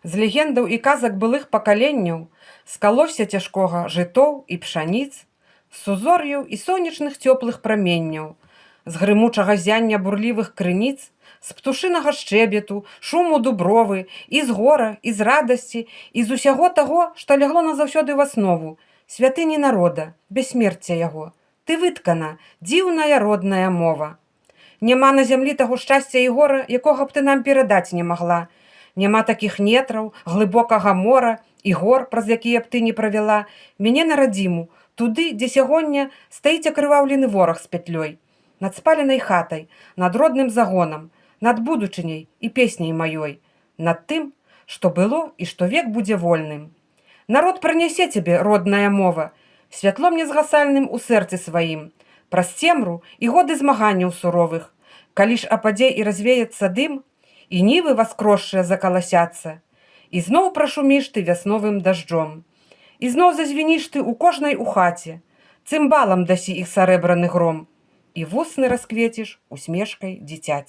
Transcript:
З легендаў і казак былых пакаленняў, з калосся цяжкога жытоў і пшаніц, з сузор'яў і сонечных цёплых праменняў, з грымучага зяння бурлівых крыніц, з птушынага шчэбету, шуму дубровы, і з гора, і з радасці, і з усяго таго, што лягло назаўсёды ў аснову, святыні народа, бяссмерця яго. Ты выткана, дзіўная родная мова. Няма на зямлі таго шчасця і гора, якога б ты нам перадаць не магла. Няма такіх нетраў, глыбокага мора і гор, праз якія б ты не правяла, мяне на радзіму, туды, дзе сягоння стаіць акрываўлены вораг з пятлёй, над спаленай хатай, над родным загонам, над будучыняй і песняй маёй, над тым, што было і што век будзе вольным. Народ прынясе цябе, родная мова, святлом незгасальным у сэрцы сваім, праз цемру і годы змаганняў суровых, калі ж ападзе і развеецца дым, і нівы васкросшыя закаласяцца, і зноў прашуміш ты вясновым дажджом, і зноў зазвініш ты ў кожнай у хаце, цымбалам дасі іх сарэбраны гром, і вусны расквеціш усмешкай дзіцяці.